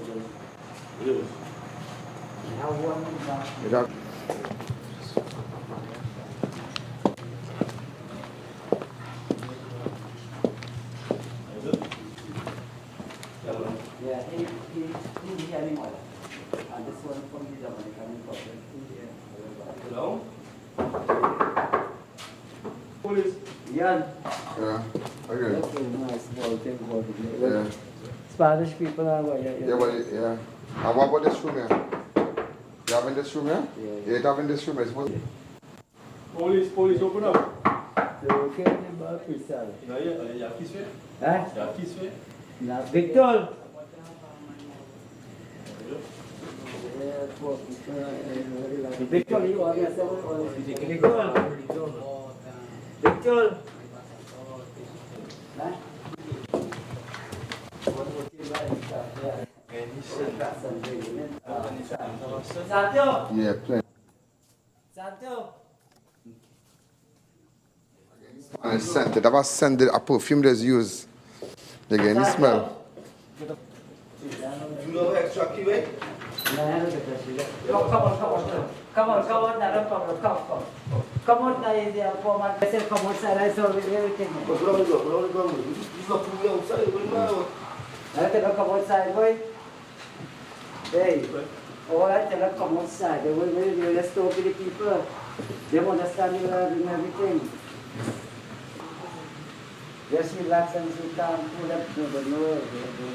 Police. Yan. Yeah. Okay. Yeah. Spanish people are yeah. And what about this room here? You have in this room here? Yeah. You have in this room here. Police, open up. Okay, Victor. Victor, you are Victor. Santo. Yeah, play. Santo. And it's scented. I've scented a perfume that's used. You get any smell? You know extra key way? Come on, not a problem. Come on, I say, come outside, I saw everything. I tell come outside, boy. Hey, all I tell them come outside. They will just talk to the people. They understand you and everything. Just relax and sit down, pull up to the nose.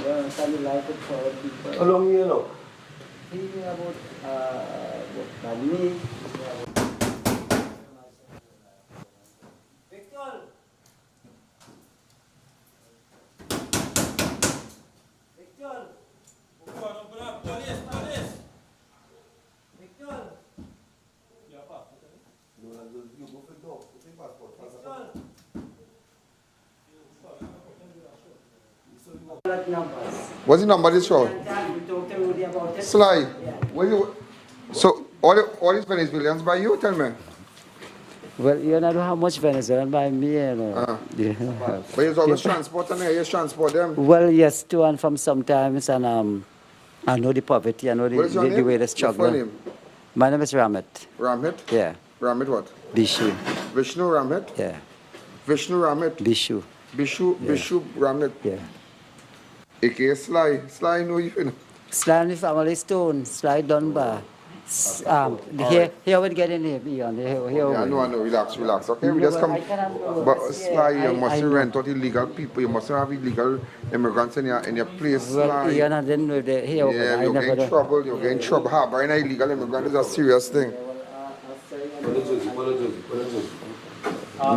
They understand you like it for people. How long you know? About me. Victor! Victor! Open up, police! Victor! You go for the door. Take passport. Victor! Numbers. What's the number of this show? We talked to Rudy about it. Sly. Yeah. What you, so all these Venezuelans by you, tell me? Well, you don't know how much Venezuelan by me, you know. Yeah. But you always transport and you transport them. Well, yes, to and from sometimes, and I know the poverty, I know the way they struggle. What's your name? My name is Ramit. Ramit? Yeah. Ramit what? Bishu. Vishnu Ramit? Yeah. Vishnu Ramit? Bishu. Bishu, yeah. Bishu Ramit? Yeah. A.K.A. Sly. Sly, know you know. Sly in the family stone. Sly Dunbar. Here we get in here, beyond here. Yeah, I know, relax. Okay, we just come. But Sly, you must rent out illegal people. You must have illegal immigrants in your place. Well, Ian, I didn't know that here. Yeah, you're getting trouble. You're getting trouble. Harboring an illegal immigrant is a serious thing.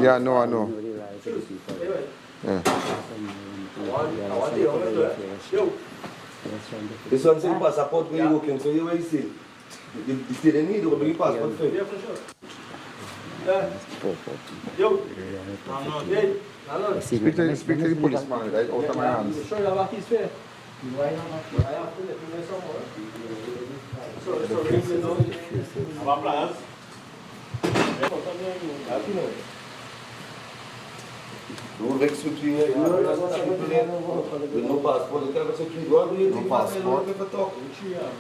Yeah, I know. Yeah. This one says passport when you walk in, so you will see. The student need to bring passport for you. Yeah, for sure. Yo, speak to the policeman, right? Out of my hands. Sure, you have his fare. I have to let me somewhere. About plans? No vex between you and with no passport. You can't say you want to take passport for talk. Yeah.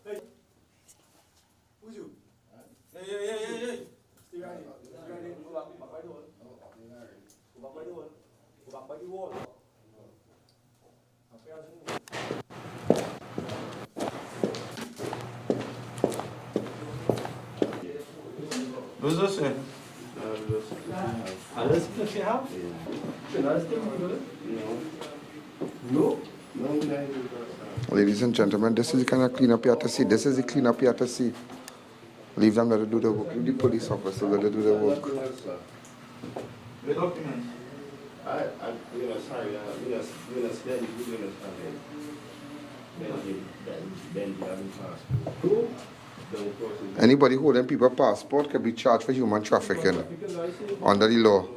Hey. Who's you? Hey. Stay right here. Go back by the wall. Go back by the wall. Go back by the wall. What's this? Alles Fläche haben? Schön, alles No. Ladies and gentlemen, this is the kind of cleanup you have to see. This is the cleanup you have to see. Leave them let do the work. Leave the police officer let do the work. The documents. Sorry, Anybody holding people passport can be charged for human trafficking under the law.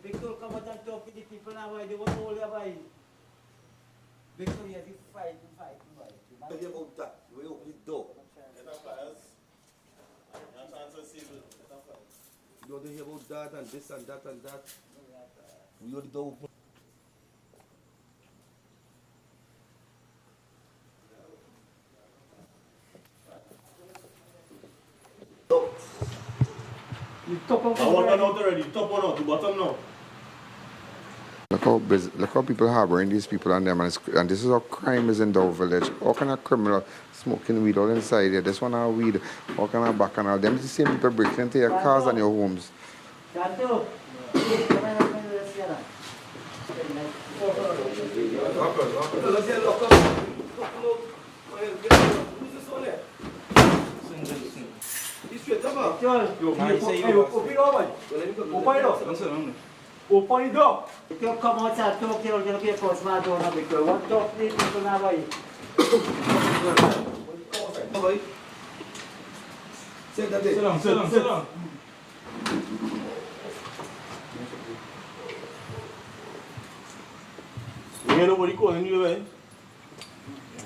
Victor come out and talk to the people now, they want all their way. Victor, you have to fight. You hear about that? We open the door. You don't hear about that and this and that and that. We open the door. You top one out already. Top one out. The bottom now. Look how people harboring these people and them, and this is how crime is in Dow Village. All kind of criminal smoking weed all inside here. This one are weed, all kind of bacchanal. Them is the same people breaking into your cars and your homes. Open the door. If you come outside, talk to your first man, don't have it. What talk to people now? Sit down. You hear nobody calling you, eh?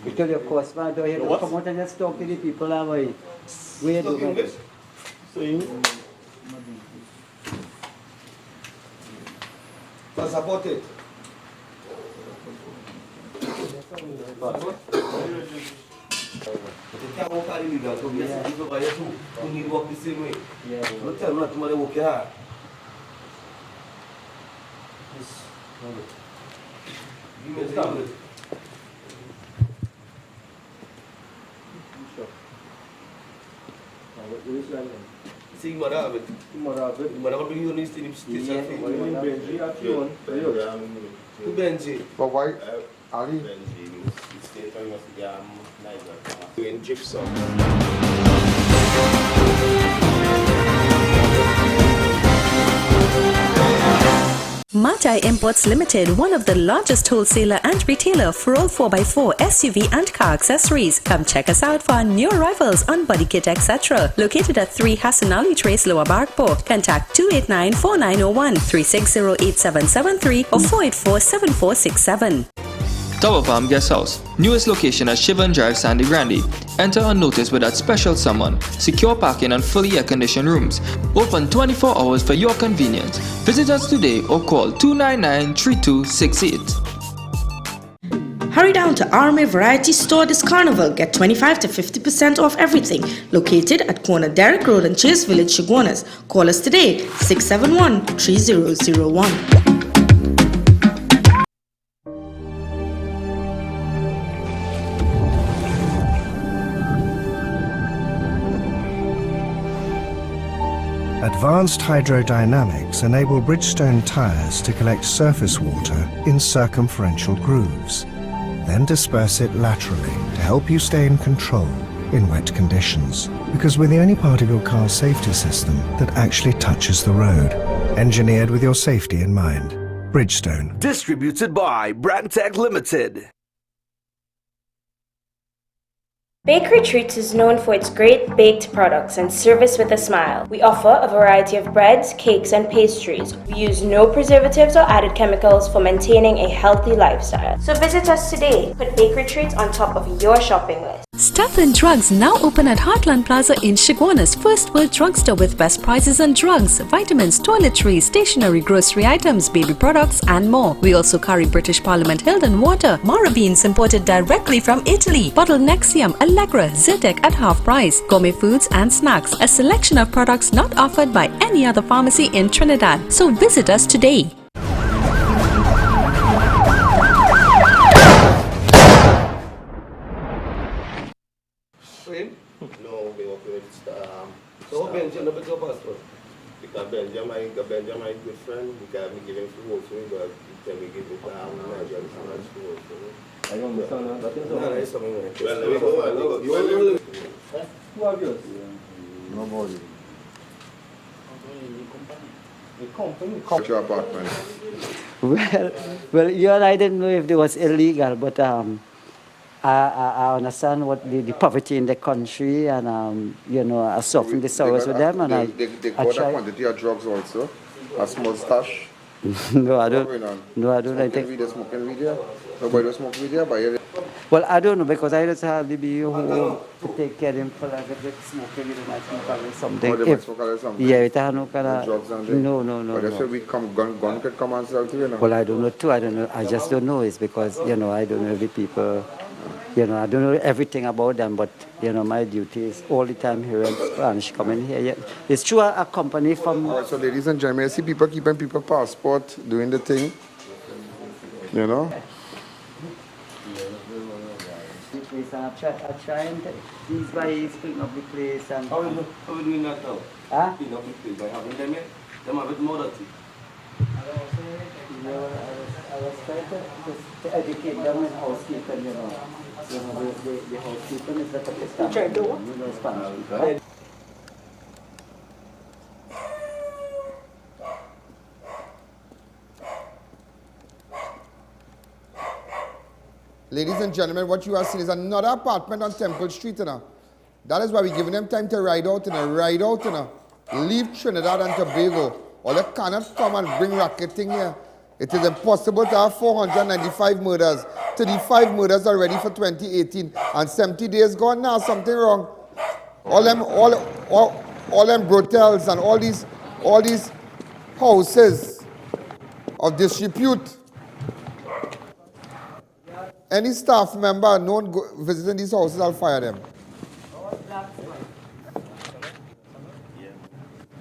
Because your first man, don't you come out and just talk to the people now? Where you do it? Passport it. You can't walk out illegal, so we have to go by you who need walk the same way. Don't tell me not to walk your hand. Give me a See, mother have it. Mother will bring you on this thing. Who Benji? But why? Ali? Benji. Doing gypsum. Matai Imports Limited, one of the largest wholesaler and retailer for all 4x4 SUV and car accessories. Come check us out for our new arrivals on body kit, etc. Located at 3 Hassan Ali Trace, Lower Barkport. Contact 289-4901, 360-8773 or 484-7467. Tower Farm Guest House, newest location at Shivan Drive, Sandy Grande. Enter unnoticed with that special someone. Secure parking and fully air-conditioned rooms. Open 24 hours for your convenience. Visit us today or call 299-3268. Hurry down to RMA Variety Store this carnival. Get 25 to 50% off everything. Located at corner Derrick Road and Chase Village, Chaguanas. Call us today, 671-3001. Advanced hydrodynamics enable Bridgestone tyres to collect surface water in circumferential grooves, then disperse it laterally to help you stay in control in wet conditions. Because we're the only part of your car's safety system that actually touches the road. Engineered with your safety in mind. Bridgestone. Distributed by Brandtech Limited. Bakery Treats is known for its great baked products and service with a smile. We offer a variety of breads, cakes, and pastries. We use no preservatives or added chemicals for maintaining a healthy lifestyle. So visit us today. Put Bakery Treats on top of your shopping list. Stuff and Drugs now open at Heartland Plaza in Chaguanas, first world drugstore with best prices on drugs, vitamins, toiletries, stationery, grocery items, baby products, and more. We also carry British Parliament Hilton water, Mara beans imported directly from Italy, bottled Nexium, Allegra, Zyrtec at half price, gourmet foods and snacks, a selection of products not offered by any other pharmacy in Trinidad. So visit us today. No, we work with so Benji, no better passport. Because Benji, my good friend, because me give him food for me, but he tell me give it Nigerian so much food for me. I don't understand that. No, that's something like Well, let me go. You want to live? Who are yours? Nobody. The company. What's your apartment? Well, you and I didn't know if it was illegal, but I understand what the poverty in the country, and you know, I soften the sorrows with them, and they got a quantity of drugs also. A small stash. No, I don't. No, I don't. I think. Smoking video. Nobody was smoking video, but well, I don't know, because I just have to be who take care of him for like a bit smoking with my smoke or something. Oh, they smoke or something. Yeah, it have no kind of drugs and no. But that's why we come gun could come and sell to you know. Well, I don't know too. I don't know. I just don't know. It's because you know I don't know every people. You know, I don't know everything about them, but you know, my duty is all the time here in Spanish coming here. Yeah. It's true, a company from. All right, so ladies and gentlemen, I see people keeping people passport, doing the thing. You know. I try and these guys clean up the place and. How are we doing that now? Huh? Clean up the place by having them here. Them have it more dirty. I was trying to educate them in housekeeping, you know. You know, the housekeeping is the Pakistan. You know, Spanish people. Ladies and gentlemen, what you are seeing is another apartment on Temple Street, you know. That is why we're giving them time to ride out, you know. Leave Trinidad and Tobago. Or they cannot come and bring racketing here. It is impossible to have 495 murders. 35 murders already for 2018. And 70 days gone now, something wrong. All them brutels and all these houses of disrepute. Any staff member known visiting these houses, I'll fire them.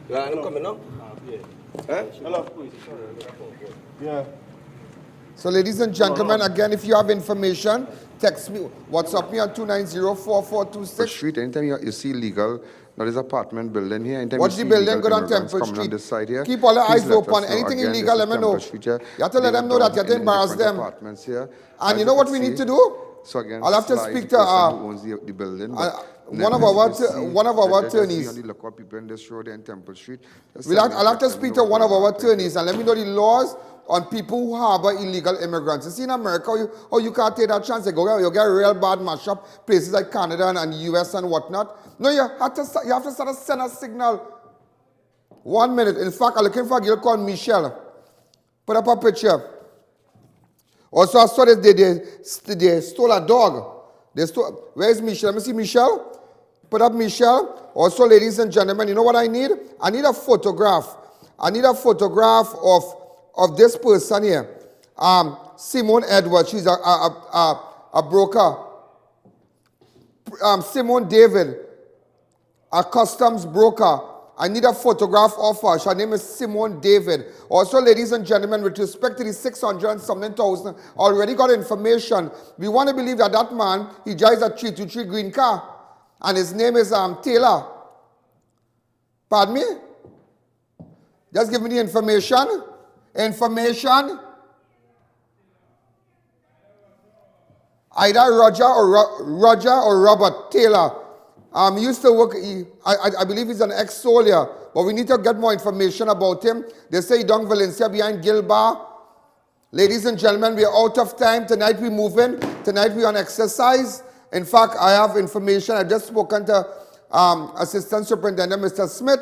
Yeah, I'm coming up. Huh? Yeah. So ladies and gentlemen, again, if you have information, text me, WhatsApp me on 290-4426. Street, anytime you see illegal, there is apartment building here. Anytime What's you the see building? illegal Go on immigrants Temple coming on this side here, Keep all the please eyes let open. us know. Anything Again, illegal, this let is me know. Temple Street here. You have to let them know that you're to embarrass them. Apartments here. And you know what we need to do? So again, I'll have to slide speak the to person who owns the building. one of our attorneys. Look up people in this road in Temple Street. I'll have to speak to one of our attorneys and let me know the laws on people who harbor illegal immigrants. You see in America, you can't take that chance. You get real bad mashup, places like Canada and US and whatnot. No, you have to sort of send a signal. 1 minute. In fact, I'm looking for a girl called Michelle. Put up a picture. Also, I saw that they stole a dog. Where is Michelle? Let me see Michelle. Put up Michelle. Also, ladies and gentlemen, you know what I need? I need a photograph. I need a photograph of this person here. Simone Edwards. She's a broker. Simone David, a customs broker. I need a photograph of her. Her name is Simone David. Also, ladies and gentlemen, with respect to the 600 and something thousand, already got information. We want to believe that that man, he drives a 323 green car. And his name is Taylor. Pardon me? Just give me the information. Information. Either Roger or Robert Taylor. He used to work, I believe he's an ex-soldier, but we need to get more information about him. They say he down Valencia behind Gilbar. Ladies and gentlemen, we are out of time. Tonight we're moving. Tonight we're on exercise. In fact, I have information. I've just spoken to Assistant Superintendent Mr. Smith,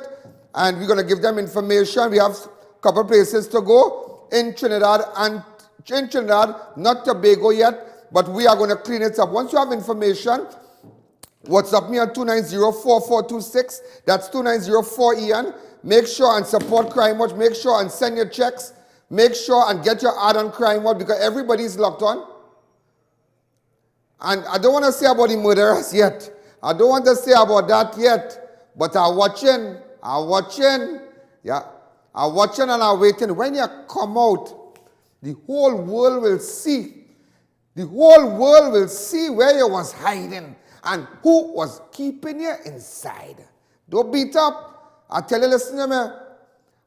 and we're going to give them information. We have a couple places to go in Trinidad, not Tobago yet, but we are going to clean it up. Once you have information, WhatsApp me on 290-4426. That's 290-4-E-N. Make sure and support Crime Watch. Make sure and send your checks. Make sure and get your ad on Crime Watch because everybody's locked on. And I don't want to say about the murderers yet. I don't want to say about that yet. But I'm watching. Yeah. I'm watching and I'm waiting. When you come out, the whole world will see. The whole world will see where you was hiding. And who was keeping you inside? Don't beat up. I tell you, listen to me.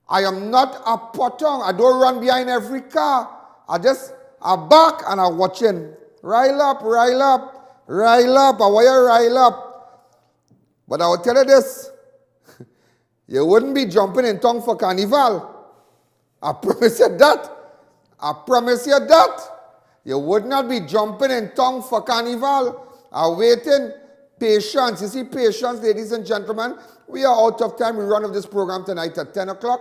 I am not a potong. I don't run behind every car. I back and I'm watching. Rile up. I want you rile up. But I will tell you this. You wouldn't be jumping in tongue for carnival. I promise you that. You would not be jumping in tongue for carnival. Are waiting. Patience. You see, patience, ladies and gentlemen. We are out of time. We run of this program tonight at 10 o'clock.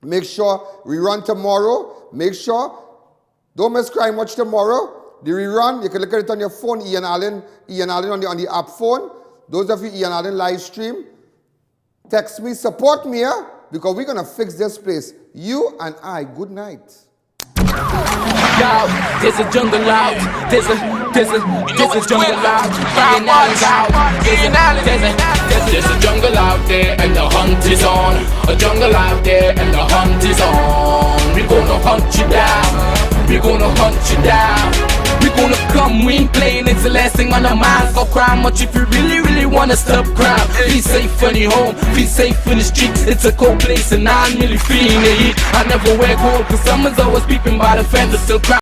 Make sure we run tomorrow. Make sure. Don't miss Crime Watch tomorrow. The rerun, you can look at it on your phone, I.A.N on the app phone. Those of you I.A.N live stream, text me, support me here, because we're going to fix this place. You and I. Good night. Yo, there's a jungle out. There's a jungle out. There's a jungle out there and the hunt is on. A jungle out there and the hunt is on. We're gonna hunt you down. We're gonna hunt you down. We're gonna come, we ain't playing, it's the last thing on our minds. Go crime much if you really wanna stop crime. Be safe in your home, be safe in the streets. It's a cold place and I'm really feeling the heat. I never wear gold cause someone's always peeping by the fence. Still crime